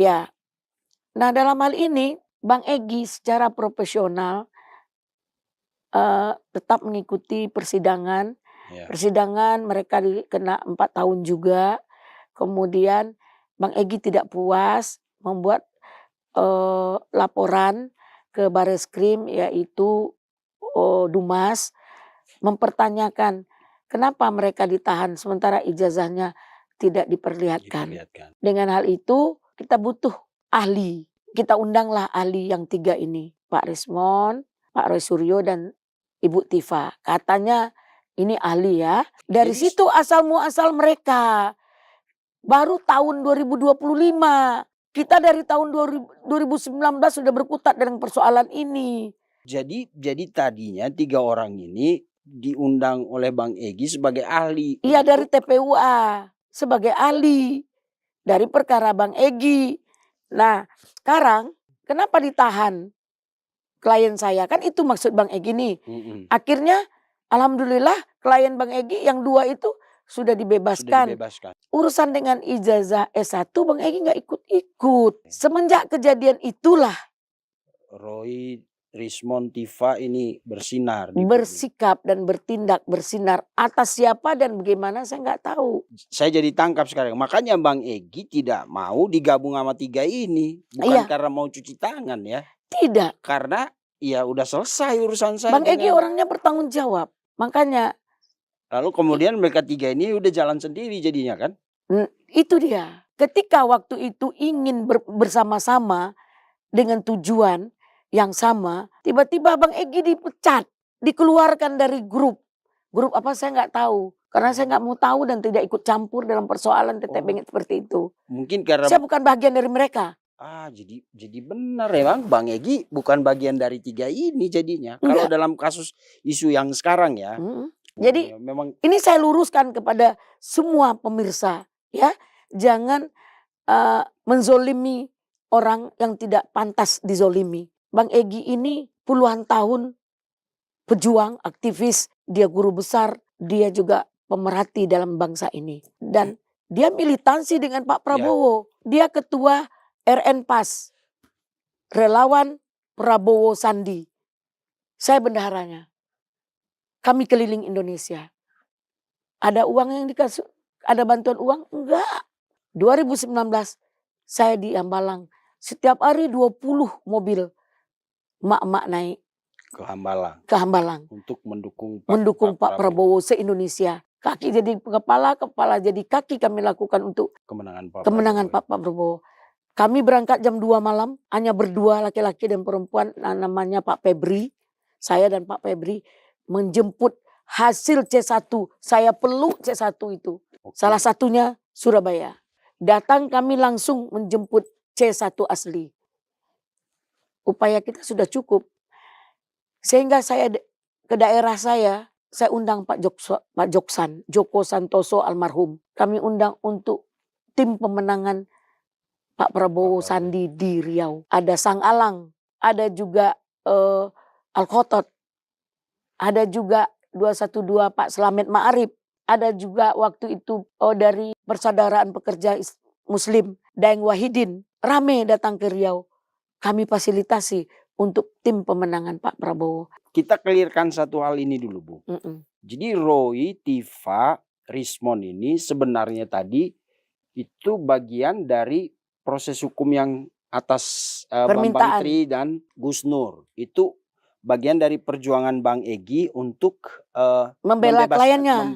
Ya. Nah, dalam hal ini Bang Egy secara profesional tetap mengikuti persidangan. Ya. Persidangan mereka kena 4 tahun juga. Kemudian Bang Egy tidak puas membuat laporan ke Bareskrim yaitu Dumas mempertanyakan kenapa mereka ditahan sementara ijazahnya tidak diperlihatkan. Dengan hal itu kita butuh ahli. Kita undanglah ahli yang 3 ini. Pak Rismon, Pak Roy Suryo dan Ibu Tifa. Katanya ini ahli ya. Dari situ asal muasal mereka. Baru tahun 2025. Kita dari tahun 2019 sudah berkutat dengan persoalan ini. Jadi tadinya 3 orang ini diundang oleh Bang Egy sebagai ahli. Iya, dari TPUA sebagai ahli dari perkara Bang Egy. Nah, sekarang kenapa ditahan klien saya? Kan itu maksud Bang Egy nih. Akhirnya alhamdulillah klien Bang Egy yang 2 itu sudah dibebaskan. Urusan dengan ijazah S1 Bang Egy nggak ikut-ikut. Semenjak kejadian itulah Roy, Rismon, Tifa ini bersinar. Bersikap dan bertindak bersinar. Atas siapa dan bagaimana saya nggak tahu. Saya jadi tangkap sekarang. Makanya Bang Egy tidak mau digabung sama 3 ini. Bukan karena mau cuci tangan ya. Tidak. Karena ya udah selesai urusan saya. Bang Egy orangnya bertanggung jawab. Makanya. Lalu kemudian mereka 3 ini udah jalan sendiri jadinya kan. Itu dia. Ketika waktu itu ingin bersama-sama dengan tujuan yang sama, tiba-tiba Bang Egy dipecat, dikeluarkan dari grup. Grup apa saya nggak tahu. Karena saya nggak mau tahu dan tidak ikut campur dalam persoalan tetep seperti itu. Mungkin karena saya bukan bagian dari mereka. Jadi benar ya Bang Egy bukan bagian dari 3 ini jadinya. Kalau dalam kasus isu yang sekarang ya. Jadi memang ini saya luruskan kepada semua pemirsa ya. Jangan menzolimi orang yang tidak pantas dizolimi. Bang Egy ini puluhan tahun pejuang, aktivis, dia guru besar, dia juga pemerhati dalam bangsa ini. Dan dia militansi dengan Pak Prabowo. Dia ketua RN PAS, relawan Prabowo Sandi. Saya bendaharanya. Kami keliling Indonesia. Ada uang yang dikasih, ada bantuan uang? Enggak. 2019 saya di Hambalang. Setiap hari 20 mobil mak-mak naik ke Hambalang untuk mendukung Pak Prabowo se-Indonesia. Kaki jadi kepala, kepala jadi kaki kami lakukan untuk kemenangan Pak Prabowo. Kami berangkat jam 2 malam, hanya berdua laki-laki dan perempuan, namanya Pak Febri. Saya dan Pak Febri menjemput hasil C1. Saya peluk C1 itu. Salah satunya Surabaya. Datang kami langsung menjemput C1 asli. Upaya kita sudah cukup. Sehingga saya ke daerah saya undang Pak Joksan, Joko Santoso almarhum. Kami undang untuk tim pemenangan Pak Prabowo Sandi di Riau. Ada Sang Alang, ada juga Al-Khotot, ada juga 212 Pak Slamet Ma'arif, ada juga waktu itu dari Persaudaraan Pekerja Muslim, Daeng Wahidin, rame datang ke Riau. Kami fasilitasi untuk tim pemenangan Pak Prabowo. Kita clearkan satu hal ini dulu Bu. Jadi Roy, Tifa, Rismon ini sebenarnya tadi itu bagian dari proses hukum yang atas Bambang Tri dan Gus Nur. Itu bagian dari perjuangan Bang Egy untuk membela kliennya,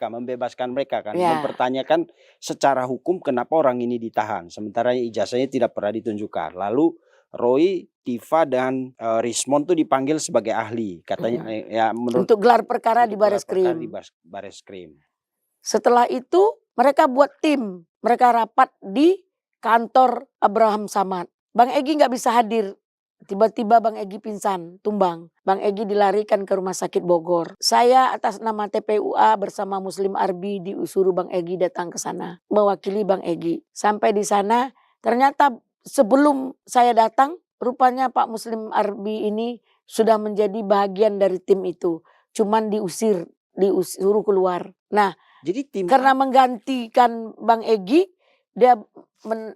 membebaskan mereka kan, mempertanyakan secara hukum kenapa orang ini ditahan, sementara ijazahnya tidak pernah ditunjukkan. Lalu Roy, Tifa dan Rismon tuh dipanggil sebagai ahli, katanya ya untuk gelar perkara di Bareskrim. Setelah itu mereka buat tim, mereka rapat di kantor Abraham Samad. Bang Egy nggak bisa hadir. Tiba-tiba Bang Egy pingsan, tumbang. Bang Egy dilarikan ke rumah sakit Bogor. Saya atas nama TPUA bersama Muslim Arbi disuruh Bang Egy datang ke sana, mewakili Bang Egy. Sampai di sana, ternyata sebelum saya datang, rupanya Pak Muslim Arbi ini sudah menjadi bagian dari tim itu. Cuman disuruh keluar. Nah, jadi tim karena menggantikan Bang Egy, dia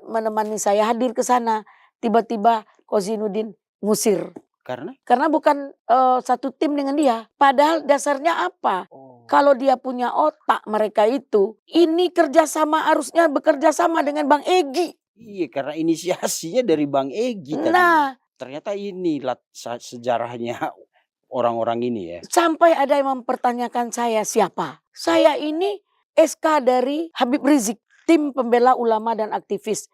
menemani saya hadir ke sana. Tiba-tiba Kozinudin ngusir. Karena bukan satu tim dengan dia. Padahal dasarnya apa? Kalau dia punya otak mereka itu, ini kerjasama harusnya bekerja sama dengan Bang Egy. Iya, karena inisiasinya dari Bang Egy tadi. Nah, ternyata ini sejarahnya orang-orang ini ya. Sampai ada yang mempertanyakan saya siapa? Saya ini SK dari Habib Rizik, tim pembela ulama dan aktivis.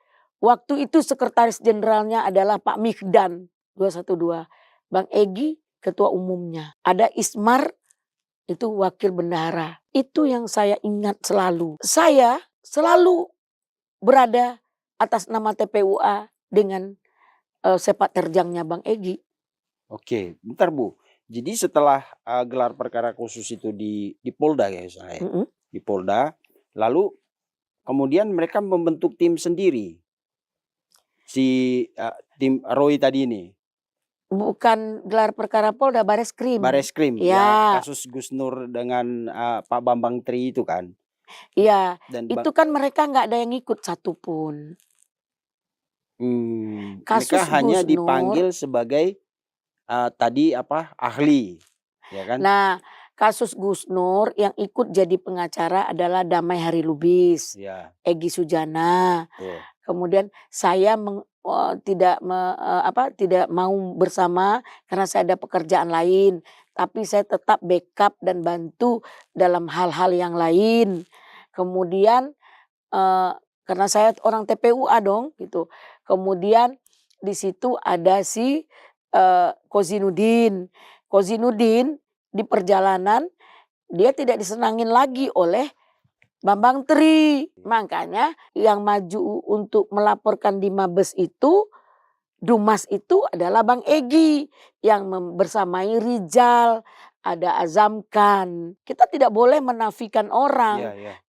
Waktu itu sekretaris jenderalnya adalah Pak Mihdan 212. Bang Egy ketua umumnya. Ada Ismar itu wakil bendahara. Itu yang saya ingat selalu. Saya selalu berada atas nama TPUA dengan sepak terjangnya Bang Egy. Oke, bentar Bu. Jadi setelah gelar perkara khusus itu di Polda ya saya. Di Polda, lalu kemudian mereka membentuk tim sendiri. Si tim Roy tadi ini. Bukan gelar perkara Polda, Bareskrim. Bareskrim, ya. Kasus Gus Nur dengan Pak Bambang Tri itu kan. Iya, itu kan mereka nggak ada yang ikut satupun. Mereka hanya dipanggil sebagai tadi ahli, ya kan? Nah, kasus Gus Nur yang ikut jadi pengacara adalah Damai Hari Lubis, ya. Egy Sujana. Kemudian saya tidak mau bersama karena saya ada pekerjaan lain, tapi saya tetap backup dan bantu dalam hal-hal yang lain. Kemudian karena saya orang TPUA dong gitu. Kemudian di situ ada si Kozinudin. Kozinudin di perjalanan dia tidak disenangin lagi oleh Bambang Tri. Makanya yang maju untuk melaporkan di Mabes itu, Dumas itu adalah Bang Egy yang bersamai Rizal, ada Azam Khan. Kita tidak boleh menafikan orang.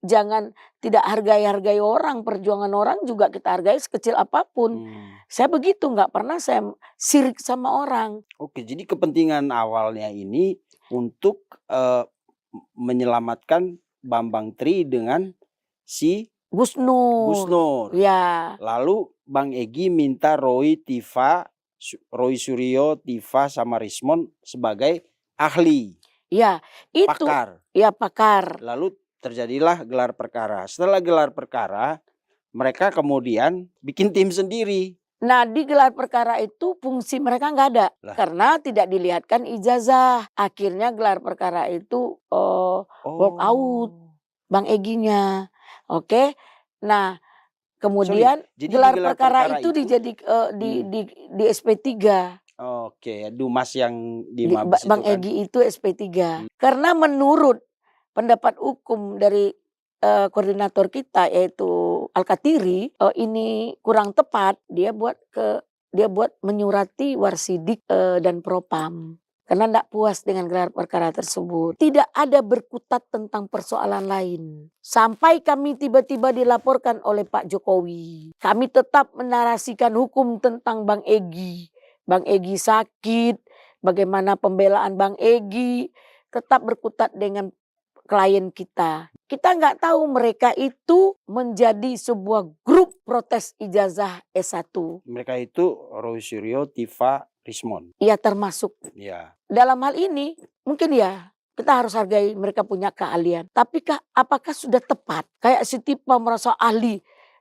Jangan tidak hargai orang, perjuangan orang juga kita hargai sekecil apapun. Saya begitu, nggak pernah saya sirik sama orang. Oke, jadi kepentingan awalnya ini untuk menyelamatkan Bambang Tri dengan si Gus Nur. Ya. Lalu Bang Egy minta Roy Suryo, Tifa sama Rismon sebagai ahli. Ya, itu. Pakar. Ya, pakar. Lalu terjadilah gelar perkara. Setelah gelar perkara, mereka kemudian bikin tim sendiri. Nah, di gelar perkara itu fungsi mereka nggak ada. Karena tidak dilihatkan ijazah. Akhirnya gelar perkara itu walk out Bang Egy-nya. Oke. Nah, kemudian gelar perkara itu di SP3. Oke, Dumas yang di Mabes Bang itu kan? Egy itu SP3. Karena menurut pendapat hukum dari koordinator kita yaitu Al-Katiri, ini kurang tepat. Dia buat menyurati Warsidik dan Propam. Karena tidak puas dengan gelar perkara tersebut. Tidak ada berkutat tentang persoalan lain. Sampai kami tiba-tiba dilaporkan oleh Pak Jokowi. Kami tetap menarasikan hukum tentang Bang Egy. Bang Egy sakit, bagaimana pembelaan Bang Egy. Tetap berkutat dengan klien kita. Kita nggak tahu mereka itu menjadi sebuah grup protes ijazah S1. Mereka itu Roy Suryo, Tifa, Rismon. Iya, termasuk. Ya. Dalam hal ini mungkin ya kita harus hargai mereka punya keahlian. Tapi apakah sudah tepat? Kayak si Tifa merasa ahli.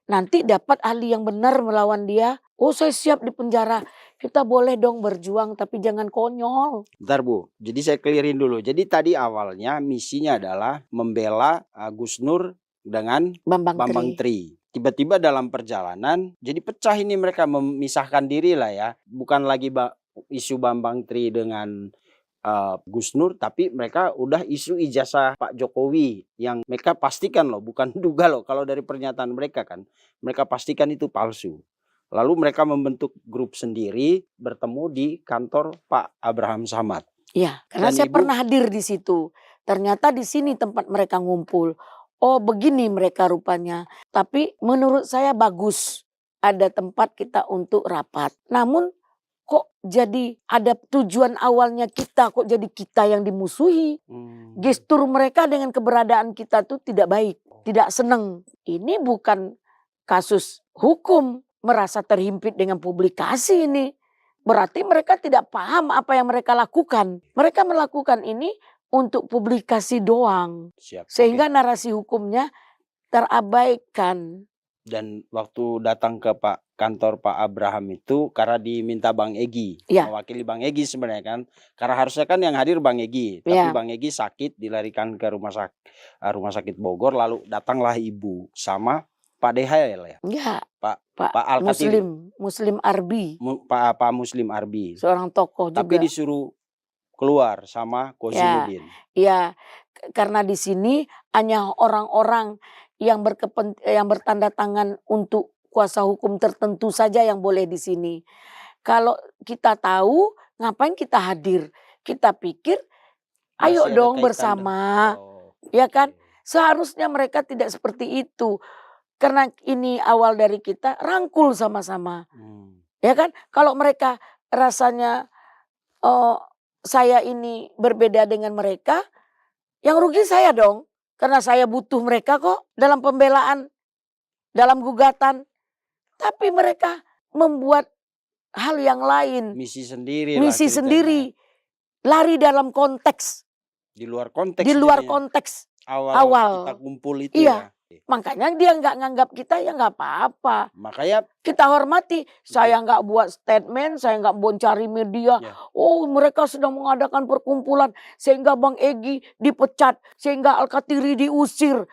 Nanti dapat ahli yang benar melawan dia. Oh, saya siap di penjara. Kita boleh dong berjuang tapi jangan konyol. Bentar Bu, jadi saya clearin dulu. Jadi tadi awalnya misinya adalah membela Gus Nur dengan Bambang Tri. Tiba-tiba dalam perjalanan jadi pecah ini, mereka memisahkan diri lah ya. Bukan lagi isu Bambang Tri dengan Gus Nur, tapi mereka udah isu ijazah Pak Jokowi yang mereka pastikan loh, bukan duga loh. Kalau dari pernyataan mereka kan, mereka pastikan itu palsu. Lalu mereka membentuk grup sendiri, bertemu di kantor Pak Abraham Samad. Iya, karena saya pernah hadir di situ. Ternyata di sini tempat mereka ngumpul. Oh, begini mereka rupanya. Tapi menurut saya bagus ada tempat kita untuk rapat. Namun kok jadi ada tujuan awalnya kita, kok jadi kita yang dimusuhi. Gestur mereka dengan keberadaan kita tuh tidak baik, tidak senang. Ini bukan kasus hukum merasa terhimpit dengan publikasi ini. Berarti mereka tidak paham apa yang mereka lakukan. Mereka melakukan ini untuk publikasi doang. Siap. Sehingga narasi hukumnya terabaikan. Dan waktu datang ke kantor Pak Abraham itu karena diminta Bang Egy, Ya. mewakili Bang Egy sebenarnya kan. Karena harusnya kan yang hadir Bang Egy, tapi Ya. Bang Egy sakit, dilarikan ke rumah sakit Bogor, lalu datanglah Ibu sama Pak DHL ya. Enggak. Pak Al-Katiri. Muslim Arbi. Pak Muslim Arbi. Seorang tokoh juga. Tapi disuruh keluar sama Kozinudin. Ya, karena di sini hanya orang-orang yang bertanda tangan untuk kuasa hukum tertentu saja yang boleh di sini. Kalau kita tahu, ngapain kita hadir? Kita pikir, ayo dong bersama, ya kan? Seharusnya mereka tidak seperti itu. Karena ini awal dari kita, rangkul sama-sama. Ya kan? Kalau mereka rasanya saya ini berbeda dengan mereka, yang rugi saya dong. Karena saya butuh mereka kok dalam pembelaan, dalam gugatan. Tapi mereka membuat hal yang lain. Misi sendiri. Lari dalam konteks. Di luar konteks. Di luar konteks. Awal kita kumpul itu iya. Makanya dia nggak nganggap kita ya nggak apa-apa. Makanya kita hormati. Saya nggak buat statement, saya nggak boncari media. Ya. Oh mereka sedang mengadakan perkumpulan sehingga Bang Egy dipecat, sehingga Al-Katiri diusir,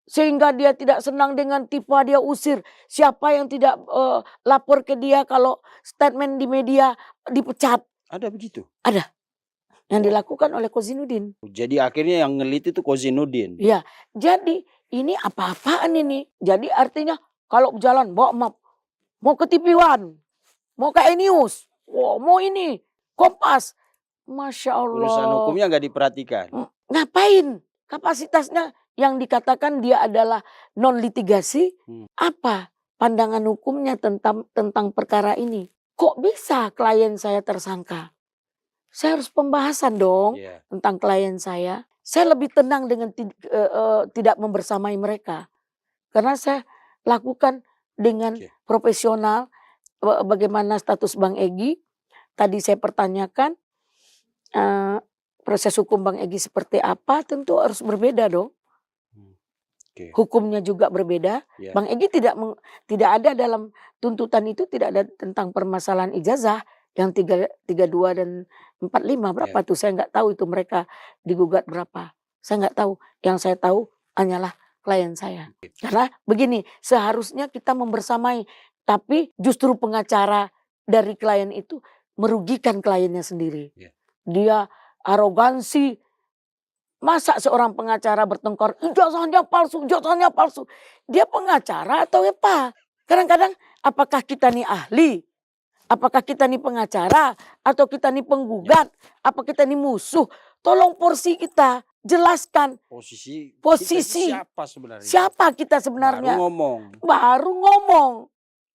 sehingga dia tidak senang dengan Tifa dia usir. Siapa yang tidak lapor ke dia kalau statement di media dipecat? Ada begitu? Ada. Yang dilakukan oleh Kozinudin. Jadi akhirnya yang ngelit itu Kozinudin. Iya. Jadi ini apa-apaan ini? Jadi artinya kalau jalan bawa map, mau ke TV One, mau ke E-News, mau ini, Kompas. Masya Allah. Urusan hukumnya nggak diperhatikan. Ngapain? Kapasitasnya yang dikatakan dia adalah non-litigasi. Apa pandangan hukumnya tentang perkara ini? Kok bisa klien saya tersangka? Saya harus pembahasan dong tentang klien saya. Saya lebih tenang dengan tidak membersamai mereka. Karena saya lakukan dengan profesional. Bagaimana status Bang Egy. Tadi saya pertanyakan proses hukum Bang Egy seperti apa. Tentu harus berbeda dong. Hukumnya juga berbeda. Bang Egy tidak ada dalam tuntutan itu, tidak ada tentang permasalahan ijazah. Yang 32 dan 45 berapa tuh saya nggak tahu itu mereka digugat berapa. Saya nggak tahu. Yang saya tahu hanyalah klien saya. Karena begini, seharusnya kita membersamai. Tapi justru pengacara dari klien itu merugikan kliennya sendiri. Dia arogansi. Masa seorang pengacara bertengkar, ijazahnya palsu, ijazahnya palsu. Dia pengacara atau apa? Kadang-kadang apakah kita nih ahli? Apakah kita nih pengacara atau kita nih penggugat? Apa kita nih musuh? Tolong porsi kita jelaskan. Posisi siapa sebenarnya? Siapa kita sebenarnya? Baru ngomong.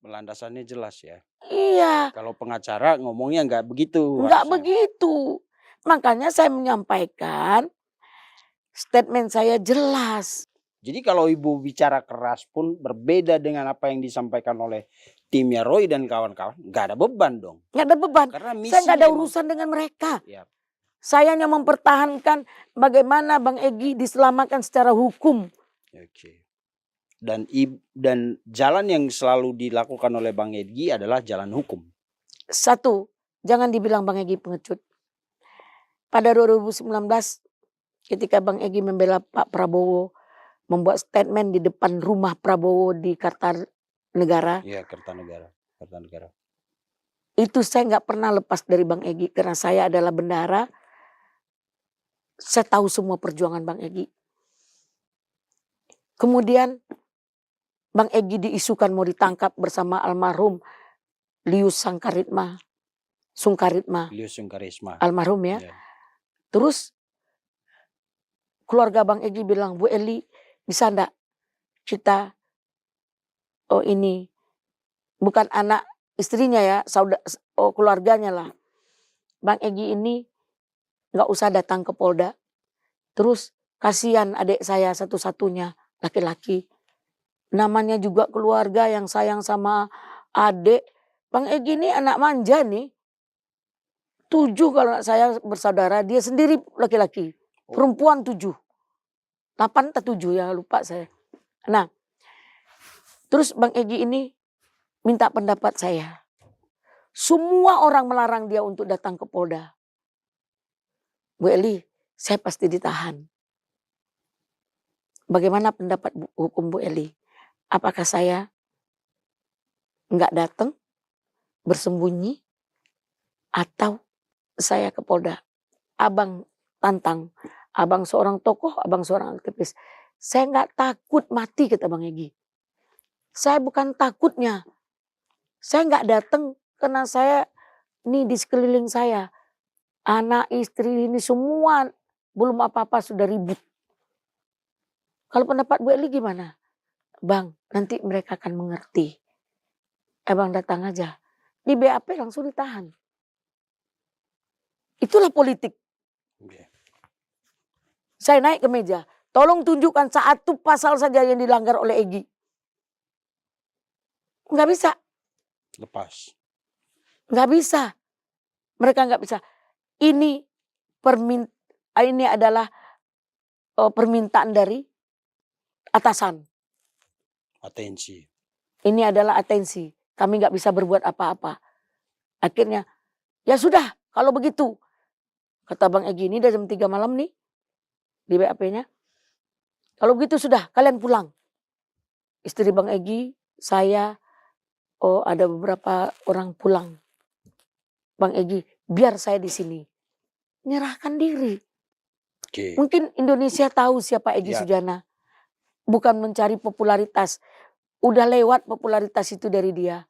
Landasannya jelas ya. Iya. Kalau pengacara ngomongnya nggak begitu. Nggak begitu. Makanya saya menyampaikan statement saya jelas. Jadi kalau Ibu bicara keras pun berbeda dengan apa yang disampaikan oleh timnya Roy dan kawan-kawan, nggak ada beban dong. Nggak ada beban. Karena saya nggak ada urusan dengan mereka. Saya hanya mempertahankan bagaimana Bang Egy diselamatkan secara hukum. Dan jalan yang selalu dilakukan oleh Bang Egy adalah jalan hukum. Satu, jangan dibilang Bang Egy pengecut. Pada 2019 ketika Bang Egy membela Pak Prabowo, membuat statement di depan rumah Prabowo di Kartanegara. Iya, Kartanegara. Itu saya nggak pernah lepas dari Bang Egy karena saya adalah bendahara. Saya tahu semua perjuangan Bang Egy. Kemudian Bang Egy diisukan mau ditangkap bersama almarhum Lius Sungkarisma. Almarhum ya. Terus keluarga Bang Egy bilang, Bu Eli bisa enggak kita ini bukan anak istrinya ya, keluarganya lah. Bang Egy ini nggak usah datang ke Polda. Terus kasihan adik saya satu-satunya laki-laki. namanya juga keluarga yang sayang sama adik. Bang Egy ini anak manja nih. 7 kalau saya bersaudara, dia sendiri laki-laki. Perempuan 7. 8 atau 7 ya, lupa saya. Nah, terus Bang Egy ini minta pendapat saya. Semua orang melarang dia untuk datang ke Polda. Bu Eli, saya pasti ditahan. Bagaimana pendapat hukum Bu Eli? Apakah saya nggak datang, bersembunyi, atau saya ke Polda? Abang tantang, abang seorang tokoh, abang seorang aktivis. Saya nggak takut mati, kata Bang Egy. Saya bukan takutnya. Saya nggak datang karena saya nih di sekeliling saya. Anak, istri ini semua belum apa-apa sudah ribut. Kalau pendapat Bu Eli gimana? Bang, nanti mereka akan mengerti. Abang datang aja. Di BAP langsung ditahan. Itulah politik. Saya naik ke meja. Tolong tunjukkan satu pasal saja yang dilanggar oleh Egy. Nggak bisa. Lepas. Nggak bisa. Mereka nggak bisa. Ini adalah permintaan dari atasan. Atensi. Ini adalah atensi. Kami nggak bisa berbuat apa-apa. Akhirnya, ya sudah kalau begitu. Kata Bang Egy, ini udah jam 3 malam nih. Di BAP-nya. Kalau begitu sudah, kalian pulang. Istri Bang Egy, saya, ada beberapa orang pulang. Bang Egy, biar saya di sini. Nyerahkan diri. Okay. Mungkin Indonesia tahu siapa Egy Sujana. Bukan mencari popularitas. Udah lewat popularitas itu dari dia.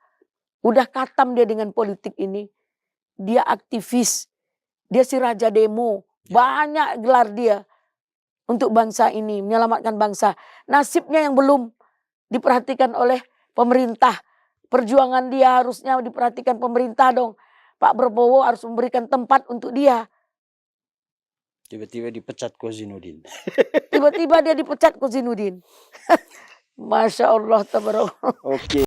Udah katam dia dengan politik ini. Dia aktivis. Dia si raja demo. Banyak gelar dia. Untuk bangsa ini. Menyelamatkan bangsa. Nasibnya yang belum diperhatikan oleh pemerintah. Perjuangan dia harusnya diperhatikan pemerintah dong. Pak Prabowo harus memberikan tempat untuk dia. Tiba-tiba dipecat Kozinudin. Tiba-tiba dia dipecat Kozinudin. Masya Allah. Tabarakallah. Oke.